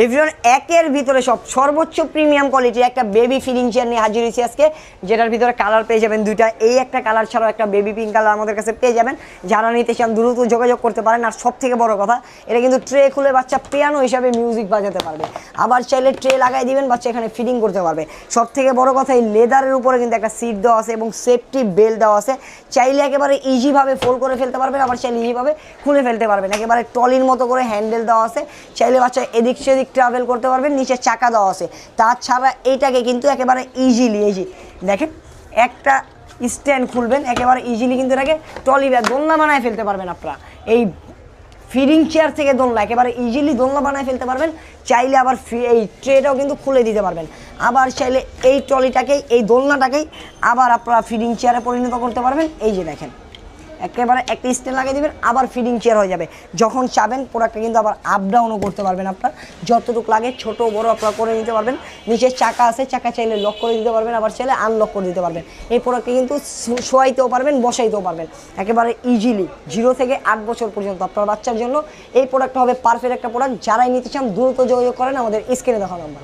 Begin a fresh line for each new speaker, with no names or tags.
Everyone একের ভিতরে সব সর্বোচ্চ প্রিমিয়াম কোয়ালিটির একটা বেবি ফিডিং চেয়ার নিয়ে হাজির হয়েছি আজকে, যেটার ভিতরে কালার পেয়ে যাবেন দুইটা। এই একটা কালার ছাড়াও একটা বেবি পিঙ্ক কালার আমাদের কাছে পেয়ে যাবেন। যারা নিতে চান দ্রুত যোগাযোগ করতে পারেন। আর সব থেকে বড় কথা, এটা কিন্তু ট্রে খুলে বাচ্চা পিয়ানো হিসাবে মিউজিক বাজাতে পারবে। আবার চাইলে ট্রে লাগাই দিবেন, বাচ্চা এখানে ফিডিং করতে পারবে। সব থেকে বড় কথা, এই লেদারের উপরে কিন্তু একটা সিট দেওয়া আছে এবং সেফটি বেল্ট দেওয়া আছে। চাইলে একেবারে ইজিভাবে ফোল্ড করে ফেলতে পারবেন, আবার চাইলে ইজিভাবে খুলে ফেলতে পারবেন। একেবারে ট্রলির মতো করে হ্যান্ডেল দেওয়া আছে, চাইলে বাচ্চা এদিক সেদিক ট্রাভেল করতে পারবেন। নিচে চাকা দেওয়া আছে। তাছাড়া এইটাকে কিন্তু একেবারে ইজিলি দেখেন একটা স্ট্যান্ড খুলবেন, একেবারে ইজিলি কিন্তু এটাকে ট্রলি ব্যাগ দোলনা বানায় ফেলতে পারবেন। আপনারা এই ফিডিং চেয়ার থেকে দোলনা একেবারে ইজিলি দোলনা বানায় ফেলতে পারবেন। চাইলে আবার এই ট্রেটাও কিন্তু খুলে দিতে পারবেন। আবার চাইলে এই ট্রলিটাকেই, এই দোলনাটাকেই আবার আপনারা ফিডিং চেয়ারে পরিণত করতে পারবেন। এই যে দেখেন, একেবারে একটা স্ট্যান্ড লাগিয়ে দেবেন, আবার ফিডিং চেয়ার হয়ে যাবে। যখন চাবেন প্রোডাক্টটা কিন্তু আবার আপ ডাউনও করতে পারবেন। আপনার যতটুকু লাগে ছোট বড় আপনারা করে নিতে পারবেন। নিচে চাকা আছে, চাকা চাইলে লক করে দিতে পারবেন, আবার চাইলে আনলক করে দিতে পারবেন। এই প্রোডাক্টটা কিন্তু শোয়াইতেও পারবেন, বসাইতেও পারবেন একেবারে ইজিলি। 0 থেকে 8 বছর পর্যন্ত আপনার বাচ্চার জন্য এই প্রোডাক্টটা হবে পারফেক্ট একটা প্রোডাক্ট। যারাই নিতে চান দ্রুত যোগাযোগ করেন আমাদের স্ক্রিনে দেখা নাম্বার।